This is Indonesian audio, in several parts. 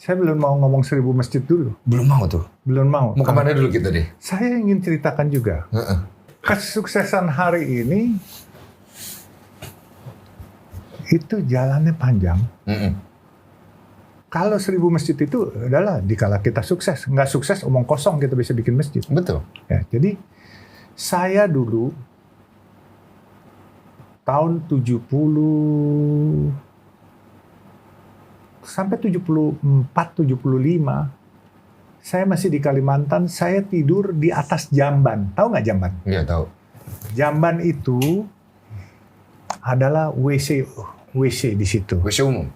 Saya belum mau ngomong 1000 masjid dulu. Belum mau tuh. Belum mau. Mau kemana dulu kita deh? Saya ingin ceritakan juga. Kesuksesan hari ini itu jalannya panjang. Kalau 1000 masjid itu adalah dikala kita sukses. Nggak sukses, omong kosong kita bisa bikin masjid. Betul. Ya, jadi saya dulu tahun 70 sampai 74, 75, saya masih di Kalimantan, saya tidur di atas jamban. Tahu nggak jamban? Iya, tahu. Jamban itu adalah WC di situ. WC umum?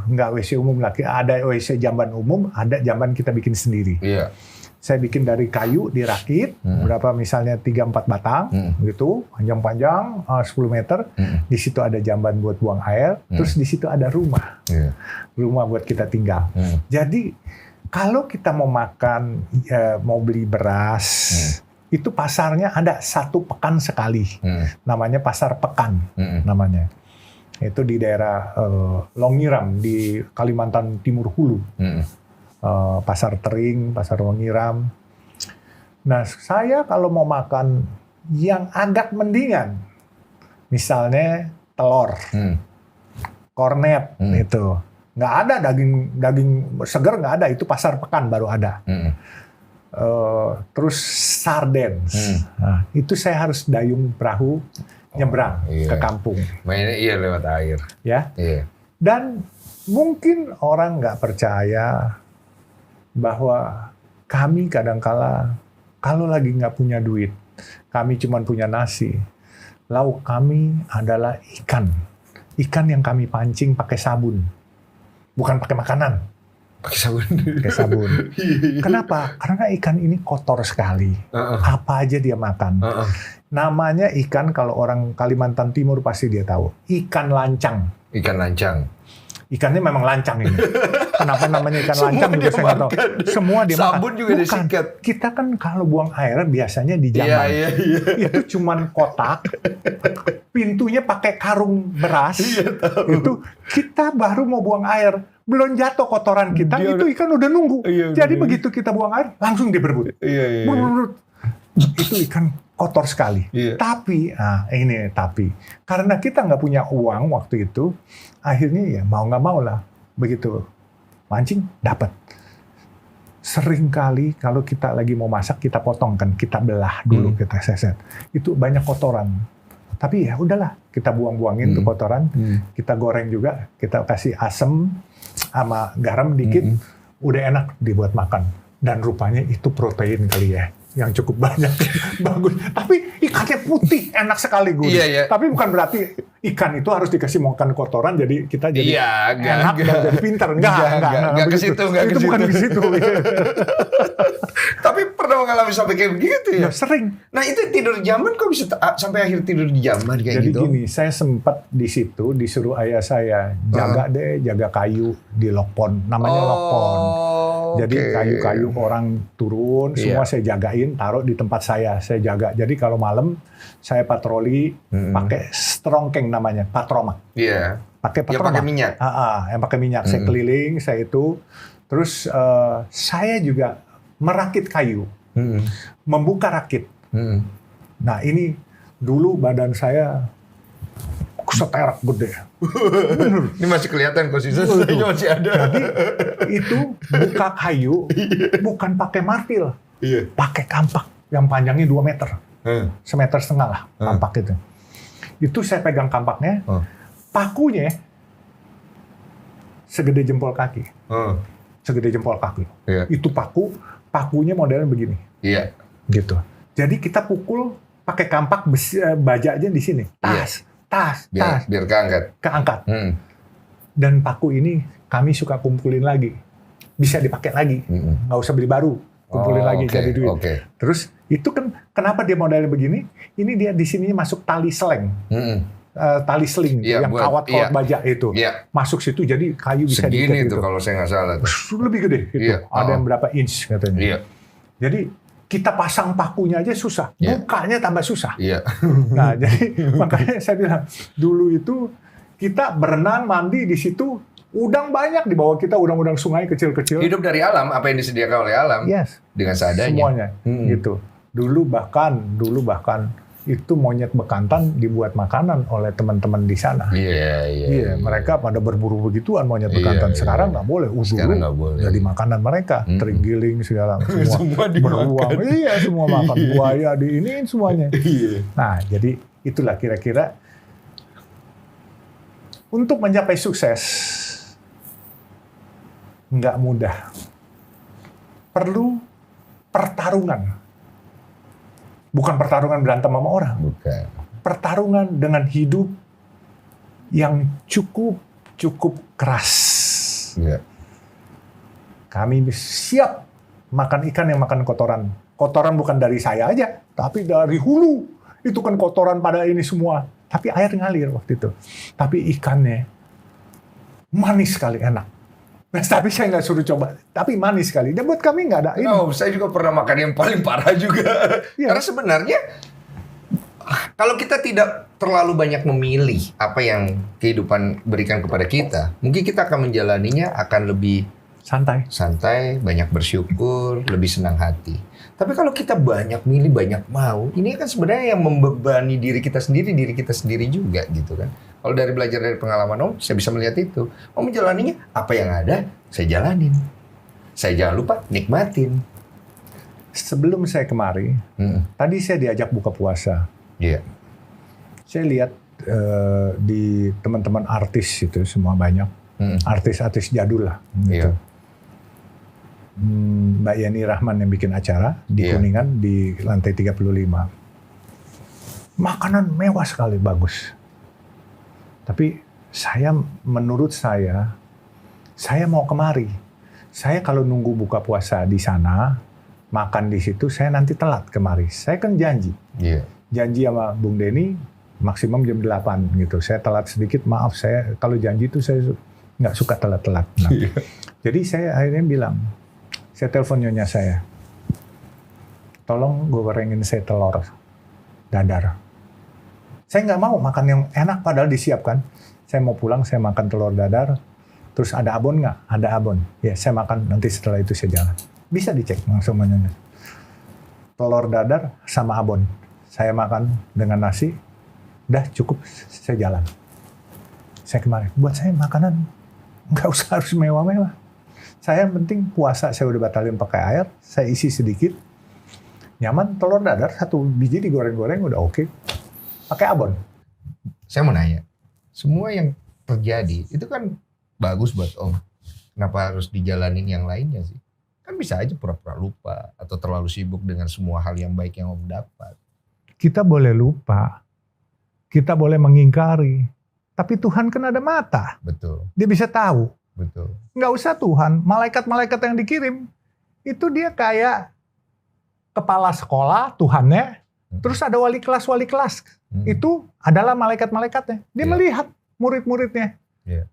Nggak WC umum lagi, ada WC jamban umum, ada jamban kita bikin sendiri. Iya. Saya bikin dari kayu, dirakit, berapa misalnya 3-4 batang, gitu, panjang-panjang, 10 meter. Di situ ada jamban buat buang air, terus di situ ada rumah. Rumah buat kita tinggal. Jadi, kalau kita mau makan, mau beli beras, itu pasarnya ada 1 pekan sekali. Namanya Pasar Pekan, namanya. Itu di daerah Longiram, di Kalimantan Timur Hulu. Pasar Tering, Pasar Longiram. Nah, saya kalau mau makan yang agak mendingan, misalnya telur, kornet, itu nggak ada daging segar, nggak ada, itu Pasar Pekan baru ada. Terus sarden, nah, itu saya harus dayung perahu nyebrang ke kampung. Mainnya lewat air. Ya. Iya. Dan mungkin orang nggak percaya bahwa kami kadangkala kalau lagi nggak punya duit, kami cuma punya nasi, lauk kami adalah ikan. Ikan yang kami pancing pakai sabun, bukan pakai makanan. Pakai sabun. Pakai sabun. Kenapa? Karena ikan ini kotor sekali. Apa aja dia makan. Namanya ikan, kalau orang Kalimantan Timur pasti dia tahu. Ikan lancang. Ikan lancang. Ikannya memang lancang ini. Kenapa namanya ikan lancang juga saya nggak tahu. Semua dia makan. Sabun juga disikat. Kita kan kalau buang air biasanya di jamban. Iya. Itu cuman kotak. Pintunya pakai karung beras. Itu kita baru mau buang air. Belum jatuh kotoran kita, itu ikan udah nunggu. Jadi begitu kita buang air, langsung dia berebut. Itu ikan kotor sekali. Tapi, karena kita nggak punya uang waktu itu, akhirnya ya mau nggak mau lah, begitu mancing dapat. Sering kali kalau kita lagi mau masak, kita potong kan, kita belah dulu, kita seset. Itu banyak kotoran. Tapi ya udahlah, kita buang-buangin tuh kotoran, kita goreng juga, kita kasih asam sama garam dikit, udah enak dibuat makan. Dan rupanya itu protein kali ya, yang cukup banyak, bagus. Tapi ikannya putih, enak sekali gurih. Tapi bukan berarti ikan itu harus dikasih makan kotoran, jadi kita jadi enak dan jadi pintar. Enggak ke situ, itu bukan ke situ. Tapi pernah mengalami sampai kayak begitu ya? Sering. Nah itu tidur jamban kok bisa sampai akhir tidur di jamban kayak jadi gitu? Jadi gini, saya sempat di situ disuruh ayah saya jaga kayu di lokpon, namanya lokpon. Jadi kayu-kayu orang turun, semua saya jagain, taruh di tempat saya jaga. Jadi kalau malam saya patroli pakai strongkeng namanya, patromak. Pakai patromak. Yang pakai minyak. Yang pakai minyak. Saya keliling, saya itu. Terus saya juga merakit kayu, membuka rakit. Nah ini dulu badan saya seterak gede. Ini masih kelihatan kok sisa-sisanya masih ada. Jadi itu buka kayu bukan pakai martil, pakai kampak yang panjangnya 2 meter, 1,5 meter lah kampak itu. Itu saya pegang kampaknya, pakunya segede jempol kaki, segede jempol kaki. Itu pakunya modelnya begini, gitu. Jadi kita pukul pakai kampak baja aja di sini, tas, biar keangkat. Dan paku ini kami suka kumpulin lagi, bisa dipakai lagi, nggak usah beli baru, kumpulin lagi jadi duit. Terus itu kan kenapa dia modelnya begini? Ini dia di sininya masuk tali seleng, tali seling yang kawat baja itu, masuk situ jadi kayu bisa diikat. Segini tuh kalau saya nggak salah. Lebih gede, gitu. Ada yang berapa inch katanya. Jadi kita pasang pakunya aja susah, bukanya tambah susah. Nah, jadi makanya saya bilang dulu itu kita berenang mandi di situ Udang banyak di bawah kita, udang-udang sungai kecil-kecil. Hidup dari alam, apa yang disediakan oleh alam. Yes. Dengan seadanya. Semuanya, gitu. Dulu bahkan itu monyet bekantan dibuat makanan oleh teman-teman di sana. Iya. Mereka pada berburu begituan monyet bekantan. Sekarang nggak boleh. Sekarang nggak boleh. Jadi makanan mereka, terenggiling segala Semua beruang. dimakan. Iya, semua makan buaya diiniin semuanya. Iya. Nah, jadi itulah kira-kira untuk mencapai sukses nggak mudah. Perlu pertarungan. Bukan pertarungan berantem sama orang. Bukan. Pertarungan dengan hidup yang cukup keras. Iya. Kami siap makan ikan yang makan kotoran. Kotoran bukan dari saya aja, tapi dari hulu. Itu kan kotoran pada ini semua. Tapi air ngalir waktu itu. Tapi ikannya manis sekali, enak. Nah, tapi saya nggak suruh coba. Tapi manis sekali. Dan buat kami nggak ada ini. Saya juga pernah makan yang paling parah juga. Iya. Karena sebenarnya kalau kita tidak terlalu banyak memilih apa yang kehidupan berikan kepada kita, mungkin kita akan menjalaninya akan lebih santai, banyak bersyukur, lebih senang hati. Tapi kalau kita banyak milih, banyak mau, ini kan sebenarnya yang membebani diri kita sendiri juga gitu kan. Kalau dari belajar dari pengalaman saya bisa melihat itu. Menjalaninya, apa yang ada, saya jalanin. Saya jangan lupa nikmatin. Sebelum saya kemari, tadi saya diajak buka puasa. Iya. Saya lihat di teman-teman artis itu semua banyak. Artis-artis jadul lah. Gitu. Iya. Mbak Yani Rahman yang bikin acara di Kuningan di lantai 35. Makanan mewah sekali, bagus. Tapi menurut saya mau kemari. Saya kalau nunggu buka puasa di sana, makan di situ, saya nanti telat kemari. Saya kan janji. Janji sama Bung Denny maksimum jam 8 gitu. Saya telat sedikit, maaf, saya kalau janji itu saya nggak suka telat-telat. Nah, jadi saya akhirnya bilang, saya telepon nyonya saya, tolong gorengin saya telur dadar. Saya nggak mau makan yang enak padahal disiapkan. Saya mau pulang, saya makan telur dadar. Terus ada abon nggak? Ada abon. Ya, saya makan, nanti setelah itu saya jalan. Bisa dicek langsung nyonya. Telur dadar sama abon. Saya makan dengan nasi, udah cukup, saya jalan. Saya kemarin, buat saya makanan nggak usah harus mewah-mewah. Saya penting puasa, saya udah batalin pakai air, saya isi sedikit. Nyaman, telur dadar, 1 biji digoreng-goreng udah oke. Pakai abon. Saya mau nanya, semua yang terjadi itu kan bagus buat Om. Kenapa harus dijalanin yang lainnya sih? Kan bisa aja pura-pura lupa atau terlalu sibuk dengan semua hal yang baik yang Om dapat. Kita boleh lupa, kita boleh mengingkari, tapi Tuhan kan ada mata. Betul. Dia bisa tahu. Betul. Nggak usah Tuhan, malaikat-malaikat yang dikirim, itu dia kayak kepala sekolah, Tuhannya, terus ada wali kelas. Itu adalah malaikat-malaikatnya. Dia melihat murid-muridnya.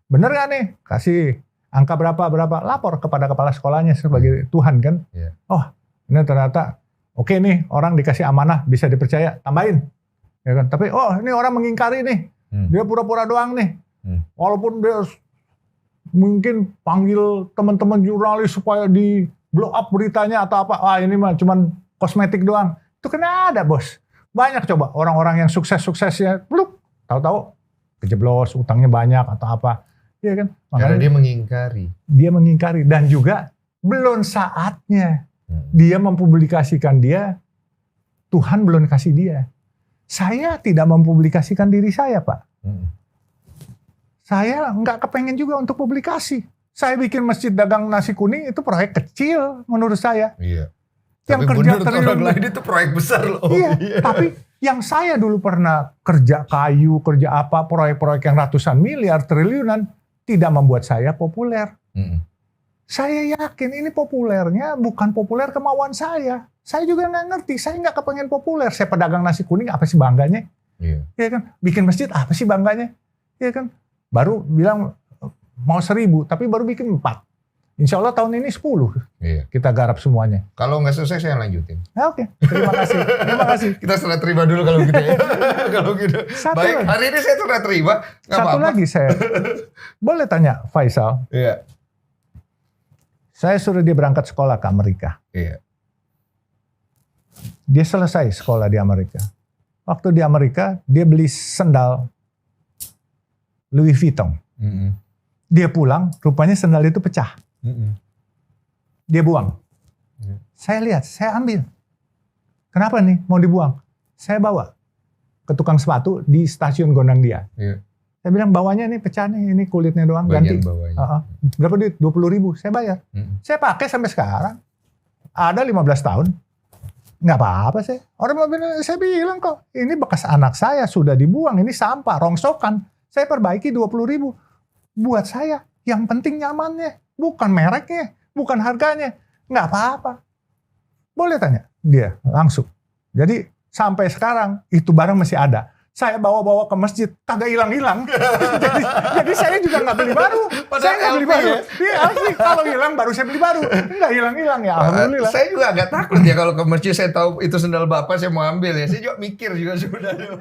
Bener gak nih? Kasih angka berapa, lapor kepada kepala sekolahnya sebagai Tuhan kan. Oh, ini ternyata, oke nih, orang dikasih amanah, bisa dipercaya, tambahin. Ya kan? Tapi, ini orang mengingkari nih, dia pura-pura doang nih. Walaupun dia mungkin panggil teman-teman jurnalis supaya di blow up beritanya atau apa. Ini mah cuman kosmetik doang. Itu kan ada, bos. Banyak coba orang-orang yang sukses-suksesnya, tahu-tahu kejeblos, utangnya banyak atau apa. Iya kan? Makanya dia mengingkari. Dia mengingkari dan juga belum saatnya dia mempublikasikan dia. Tuhan belum kasih dia. Saya tidak mempublikasikan diri saya, Pak. Saya nggak kepengen juga untuk publikasi. Saya bikin masjid dagang nasi kuning itu proyek kecil menurut saya. Iya. Yang tapi kerja orang lain itu proyek besar loh. Iya. Tapi yang saya dulu pernah kerja kayu, kerja apa, proyek-proyek yang ratusan miliar, triliunan, tidak membuat saya populer. Saya yakin ini populernya bukan populer kemauan saya. Saya juga nggak ngerti. Saya nggak kepengen populer. Saya pedagang nasi kuning, apa sih bangganya? Iya kan? Bikin masjid, apa sih bangganya? Iya kan? Baru bilang mau 1000, tapi baru bikin 4. Insya Allah tahun ini 10 kita garap semuanya. Kalau nggak selesai saya lanjutin. Nah, oke. Terima kasih. Terima kasih. Kita serah terima dulu kalau gitu ya. Kalau gitu. Baik, lagi. Hari ini saya serah terima. Satu lagi saya boleh tanya Faisal. Iya. Saya suruh dia berangkat sekolah ke Amerika. Iya. Dia selesai sekolah di Amerika. Waktu di Amerika dia beli sendal Louis Vuitton. Dia pulang, rupanya sendal itu pecah. Dia buang. Saya lihat, saya ambil. Kenapa nih mau dibuang? Saya bawa ke tukang sepatu di stasiun Gondang Dia. Saya bilang bawahnya nih pecah nih, ini kulitnya doang, bagian ganti. Berapa duit? 20.000. Saya bayar. Saya pakai sampai sekarang. Ada 15 tahun. Nggak apa-apa sih. Orang mau bilang, saya bilang kok, ini bekas anak saya sudah dibuang, ini sampah, rongsokan. Saya perbaiki 20.000. Buat saya, yang penting nyamannya. Bukan mereknya, bukan harganya. Nggak apa-apa. Boleh tanya? Dia langsung. Jadi sampai sekarang itu barang masih ada. Saya bawa-bawa ke masjid, kagak hilang-hilang. jadi saya juga nggak beli baru. Saya nggak beli baru. Iya, asli. Kalau hilang baru saya beli baru. Nggak hilang-hilang ya, alhamdulillah. Saya juga agak takut ya kalau ke masjid saya tahu itu sendal bapak saya mau ambil ya. Saya juga mikir juga sebenarnya.